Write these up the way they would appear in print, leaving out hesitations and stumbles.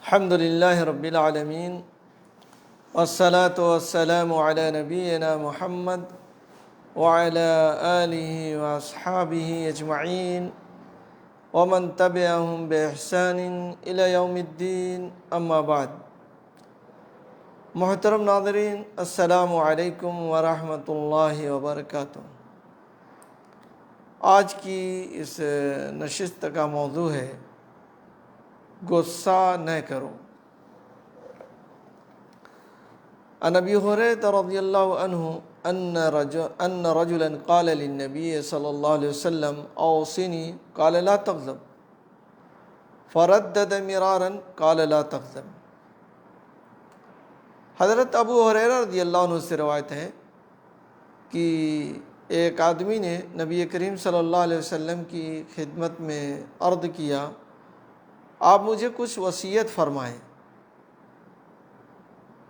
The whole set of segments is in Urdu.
الحمد لله رب العالمين والصلاة والسلام على نبينا محمد وعلى آله وأصحابه أجمعين ومن تبعهم بإحسان إلى يوم الدين أما بعد۔ محترم ناظرین، السلام علیکم ورحمۃ اللہ وبرکاتہ۔ آج کی اس نشست کا موضوع ہے غصہ نہ کرو۔ عن ابی ہریرہ رضی اللہ عنہ ان رجلا قال للنبی صلی اللہ علیہ وسلم اوصنی قال لا تغضب فردد مرارا قال لا تغضب۔ حضرت ابو ہریرہ رضی اللہ عنہ سے روایت ہے کہ ایک آدمی نے نبی کریم صلی اللہ علیہ وسلم کی خدمت میں عرض کیا، آپ مجھے کچھ وصیت فرمائیں۔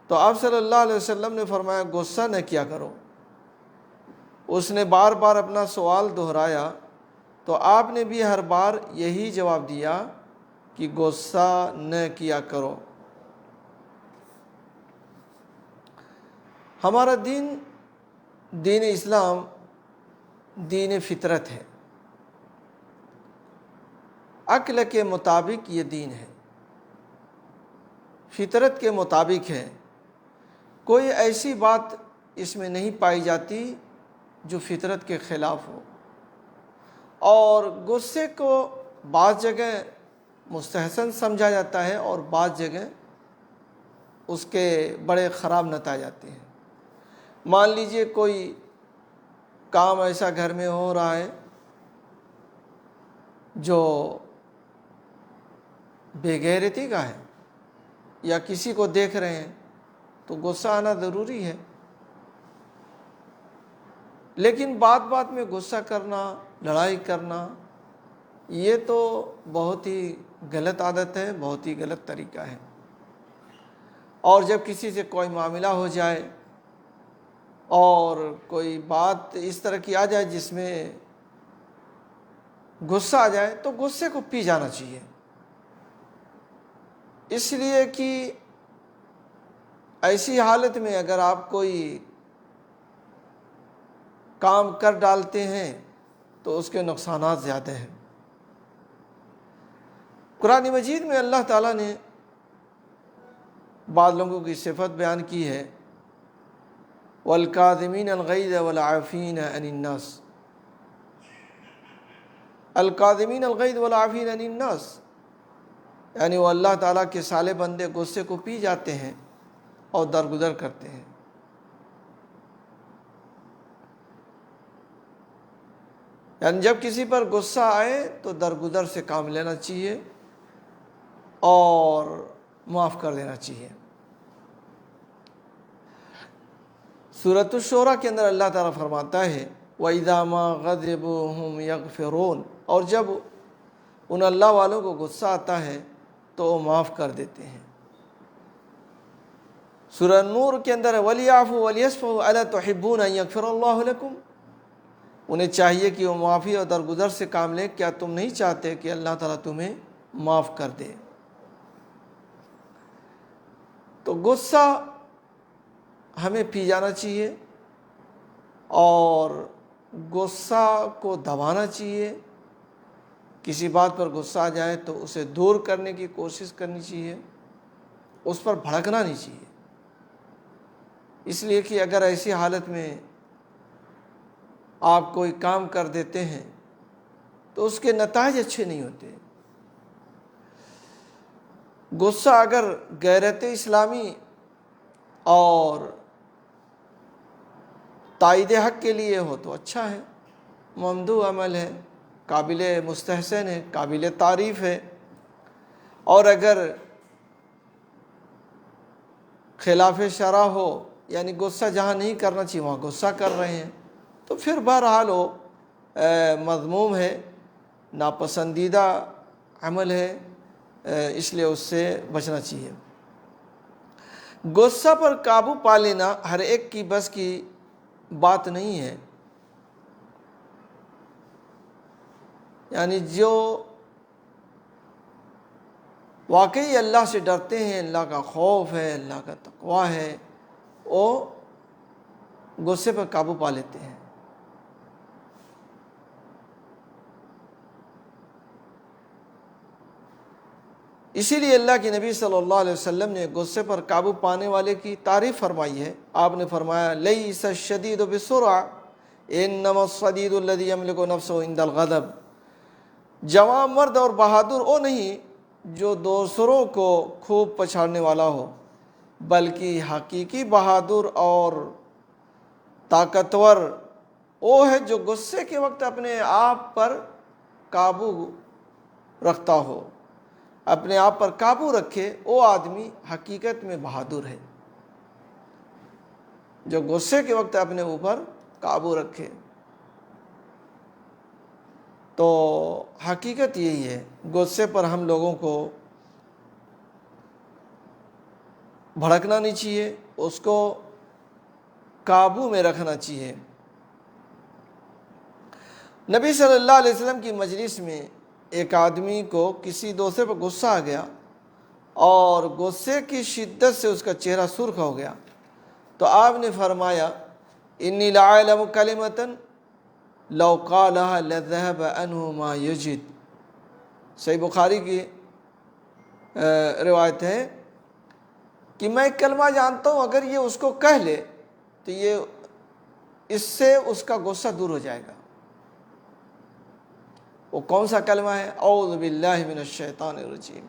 تو آپ صلی اللہ علیہ وسلم نے فرمایا غصہ نہ کیا کرو۔ اس نے بار بار اپنا سوال دہرایا تو آپ نے بھی ہر بار یہی جواب دیا کہ غصہ نہ کیا کرو۔ ہمارا دین اسلام دین فطرت ہے، عقل کے مطابق یہ دین ہے، فطرت کے مطابق ہے۔ کوئی ایسی بات اس میں نہیں پائی جاتی جو فطرت کے خلاف ہو، اور غصے کو بعض جگہ مستحسن سمجھا جاتا ہے اور بعض جگہ اس کے بڑے خراب نتائج آتے ہیں۔ مان لیجئے کوئی کام ایسا گھر میں ہو رہا ہے جو بے غیرتی کا ہے، یا کسی کو دیکھ رہے ہیں تو غصہ آنا ضروری ہے، لیکن بات بات میں غصہ کرنا، لڑائی کرنا، یہ تو بہت ہی غلط عادت ہے، بہت ہی غلط طریقہ ہے۔ اور جب کسی سے کوئی معاملہ ہو جائے اور کوئی بات اس طرح کی آ جائے جس میں غصہ آ جائے تو غصے کو پی جانا چاہیے، اس لیے کہ ایسی حالت میں اگر آپ کوئی کام کر ڈالتے ہیں تو اس کے نقصانات زیادہ ہیں۔ قرآن مجید میں اللہ تعالیٰ نے بعض لوگوں کی صفت بیان کی ہے، وَالْكَاظِمِينَ الْغَيْظَ وَالْعَافِينَ عَنِ النَّاسِ۔ الْكَاظِمِينَ الْغَيْظَ وَالْعَافِينَ عَنِ النَّاسِ، یعنی وہ اللہ تعالیٰ کے صالح بندے غصے کو پی جاتے ہیں اور درگزر کرتے ہیں۔ یعنی جب کسی پر غصہ آئے تو درگزر سے کام لینا چاہیے اور معاف کر دینا چاہیے۔ سورۃ الشورى کے اندر اللہ تعالیٰ فرماتا ہے وَإِذَا مَا غَضِبُوا هُمْ يَغْفِرُونَ، اور جب ان اللہ والوں کو غصہ آتا ہے تو وہ معاف کر دیتے ہیں۔ سورہ نور کے اندر وَلْيَعْفُوا وَلْيَصْفَحُوا أَلَا تُحِبُّونَ أَن يَغْفِرَ اللَّهُ لَكُمْ، انہیں چاہیے کہ وہ معافی اور درگزر سے کام لیں، کیا تم نہیں چاہتے کہ اللہ تعالیٰ تمہیں معاف کر دے؟ تو غصہ ہمیں پی جانا چاہیے اور غصہ کو دبانا چاہیے۔ کسی بات پر غصہ آ جائے تو اسے دور کرنے کی کوشش کرنی چاہیے، اس پر بھڑکنا نہیں چاہیے، اس لیے کہ اگر ایسی حالت میں آپ کوئی کام کر دیتے ہیں تو اس کے نتائج اچھے نہیں ہوتے۔ غصہ اگر غیرت اسلامی اور تائید حق کے لیے ہو تو اچھا ہے، ممدوح عمل ہے، قابل مستحسن ہے، قابل تعریف ہے، اور اگر خلاف شرع ہو، یعنی غصہ جہاں نہیں کرنا چاہیے وہاں غصہ کر رہے ہیں، تو پھر بہرحال وہ مذموم ہے، ناپسندیدہ عمل ہے، اس لیے اس سے بچنا چاہیے۔ غصہ پر قابو پا لینا ہر ایک کی بس کی بات نہیں ہے، یعنی جو واقعی اللہ سے ڈرتے ہیں، اللہ کا خوف ہے، اللہ کا تقوی ہے، وہ غصے پر قابو پا لیتے ہیں۔ اسی لیے اللہ کے نبی صلی اللہ علیہ وسلم نے غصے پر قابو پانے والے کی تعریف فرمائی ہے۔ آپ نے فرمایا لیس الشدید بسرعہ انما الشدید الذی یملک نفسہ عند الغضب، جوان مرد اور بہادر وہ نہیں جو دوسروں کو خوب پچھاڑنے والا ہو، بلکہ حقیقی بہادر اور طاقتور وہ ہے جو غصے کے وقت اپنے آپ پر قابو رکھتا ہو، اپنے آپ پر قابو رکھے، وہ آدمی حقیقت میں بہادر ہے، جو غصے کے وقت اپنے اوپر قابو رکھے۔ تو حقیقت یہی ہے، غصے پر ہم لوگوں کو بھڑکنا نہیں چاہیے، اس کو قابو میں رکھنا چاہیے۔ نبی صلی اللہ علیہ وسلم کی مجلس میں ایک آدمی کو کسی دوسرے پر غصہ آ گیا اور غصے کی شدت سے اس کا چہرہ سرخ ہو گیا، تو آپ نے فرمایا انی لأعلم کلمۃ لو قالها لذهب عنه ما یجد۔ صحیح بخاری کی روایت ہے کہ میں ایک کلمہ جانتا ہوں، اگر یہ اس کو کہہ لے تو یہ اس سے اس کا غصہ دور ہو جائے گا۔ وہ کون سا کلمہ ہے؟ اعوذ باللہ من الشیطان الرجیم۔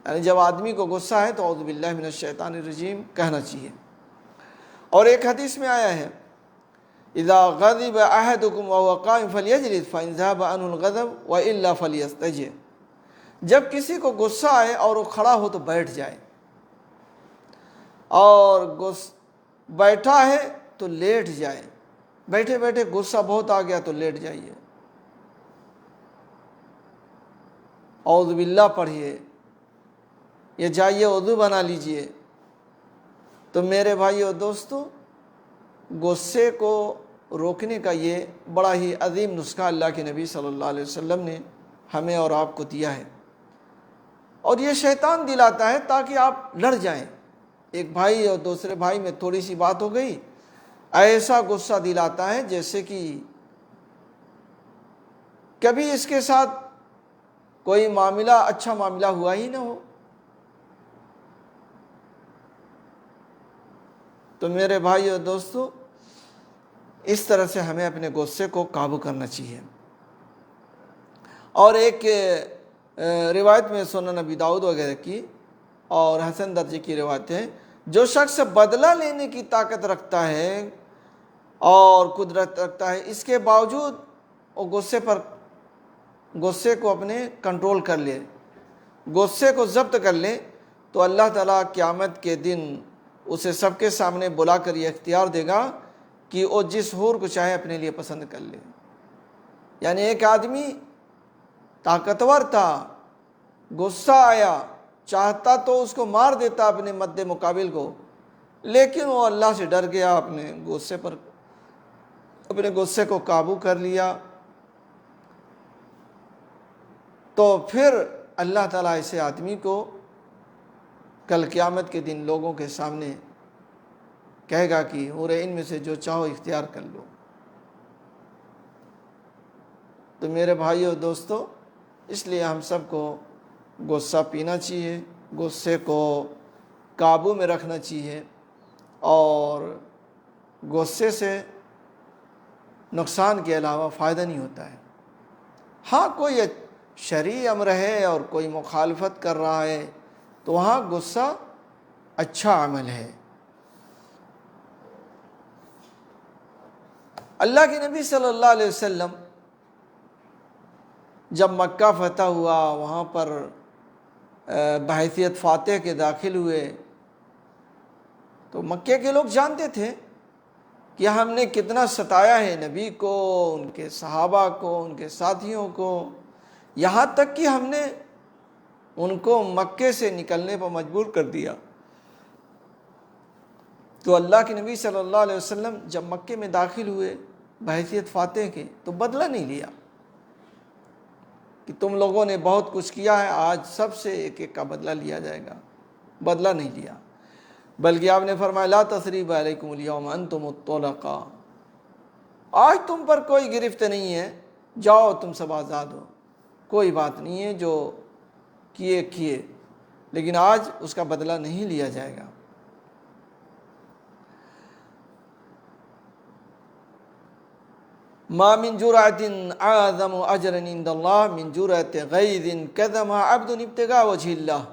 یعنی جب آدمی کو غصہ ہے تو اعوذ باللہ من الشیطان الرجیم کہنا چاہیے۔ اور ایک حدیث میں آیا ہے اذا غضب احدکم وهو قائم فلیجلس فان ذهب عنه الغضب والا فلیستجب۔ جب کسی کو غصہ آئے اور وہ کھڑا ہو تو بیٹھ جائے، اور بیٹھا ہے تو لیٹ جائے، بیٹھے بیٹھے غصہ بہت آ گیا تو لیٹ جائیے، اعوذ باللہ پڑھیے یا جائیے وضو بنا لیجئے۔ تو میرے بھائی اور دوستو، غصے کو روکنے کا یہ بڑا ہی عظیم نسخہ اللہ کے نبی صلی اللہ علیہ وسلم نے ہمیں اور آپ کو دیا ہے، اور یہ شیطان دلاتا ہے تاکہ آپ لڑ جائیں۔ ایک بھائی اور دوسرے بھائی میں تھوڑی سی بات ہو گئی، ایسا غصہ دلاتا ہے جیسے کہ کبھی اس کے ساتھ کوئی معاملہ اچھا معاملہ ہوا ہی نہ ہو۔ تو میرے بھائی اور دوستو، اس طرح سے ہمیں اپنے غصے کو قابو کرنا چاہیے۔ اور ایک روایت میں سنن نبی داؤد وغیرہ کی اور حسن درجے کی روایت ہے، جو شخص بدلہ لینے کی طاقت رکھتا ہے اور قدرت رکھتا ہے، اس کے باوجود وہ غصے کو اپنے کنٹرول کر لے، غصے کو ضبط کر لے، تو اللہ تعالیٰ قیامت کے دن اسے سب کے سامنے بلا کر یہ اختیار دے گا کہ وہ جس حور کو چاہے اپنے لیے پسند کر لے۔ یعنی ایک آدمی طاقتور تھا، غصہ آیا، چاہتا تو اس کو مار دیتا اپنے مد مقابل کو، لیکن وہ اللہ سے ڈر گیا، اپنے غصے کو قابو کر لیا، تو پھر اللہ تعالیٰ ایسے آدمی کو کل قیامت کے دن لوگوں کے سامنے کہے گا کہ حور عین میں سے جو چاہو اختیار کر لو۔ تو میرے بھائیو دوستو، اس لیے ہم سب کو غصہ پینا چاہیے، غصے کو قابو میں رکھنا چاہیے، اور غصے سے نقصان کے علاوہ فائدہ نہیں ہوتا ہے۔ ہاں کوئی شرعی امر ہے اور کوئی مخالفت کر رہا ہے تو وہاں غصہ اچھا عمل ہے۔ اللہ کے نبی صلی اللہ علیہ وسلم جب مکہ فتح ہوا، وہاں پر بحیثیت فاتح کے داخل ہوئے، تو مکے کے لوگ جانتے تھے کہ ہم نے کتنا ستایا ہے نبی کو، ان کے صحابہ کو، ان کے ساتھیوں کو، یہاں تک کہ ہم نے ان کو مکے سے نکلنے پر مجبور کر دیا۔ تو اللہ کے نبی صلی اللہ علیہ وسلم جب مکے میں داخل ہوئے بحیثیت فاتح کے، تو بدلہ نہیں لیا، کہ تم لوگوں نے بہت کچھ کیا ہے، آج سب سے ایک ایک کا بدلہ لیا جائے گا۔ بدلہ نہیں لیا، بلکہ آپ نے فرمایا لا تثریب علیکم اليوم انتم الطلقاء، آج تم پر کوئی گرفت نہیں ہے، جاؤ تم سب آزاد ہو، کوئی بات نہیں ہے، جو کیے، لیکن آج اس کا بدلہ نہیں لیا جائے گا۔ ما من جرعۃ اعظم اجرا عند اللہ من جرعۃ غیظ کظمها عبد ابتغاء وجہ اللہ،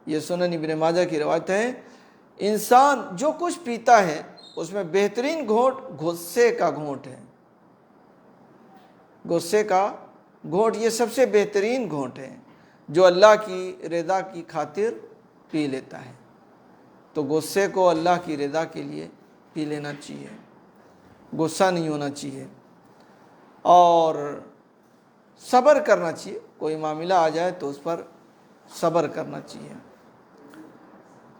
یہ سنن ابن ماجہ کی روایت ہے۔ انسان جو کچھ پیتا ہے اس میں بہترین گھونٹ غصے کا گھونٹ ہے، غصے کا گھونٹ یہ سب سے بہترین گھونٹ ہے جو اللہ کی رضا کی خاطر پی لیتا ہے۔ تو غصے کو اللہ کی رضا کے لیے پی لینا چاہیے، غصہ نہیں ہونا چاہیے، اور صبر کرنا چاہیے، کوئی معاملہ آ جائے تو اس پر صبر کرنا چاہیے۔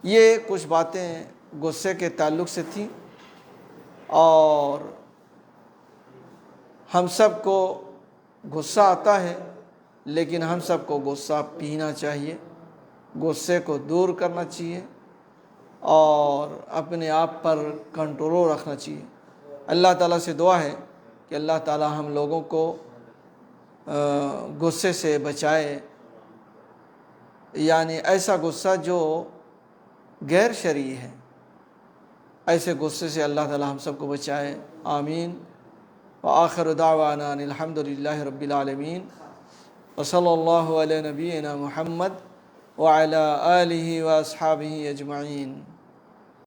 یہ کچھ باتیں غصے کے تعلق سے تھیں، اور ہم سب کو غصہ آتا ہے، لیکن ہم سب کو غصہ پینا چاہیے، غصے کو دور کرنا چاہیے، اور اپنے آپ پر کنٹرول رکھنا چاہیے۔ اللہ تعالیٰ سے دعا ہے کہ اللہ تعالیٰ ہم لوگوں کو غصے سے بچائے، یعنی ایسا غصہ جو غیر شرعی ہے، ایسے غصے سے اللہ تعالیٰ ہم سب کو بچائے، آمین۔ وآخر دعوانا ان الحمد للہ رب العالمین، وصلی اللہ علی نبینا محمد وعلی آلہ واصحابہ اجمعین۔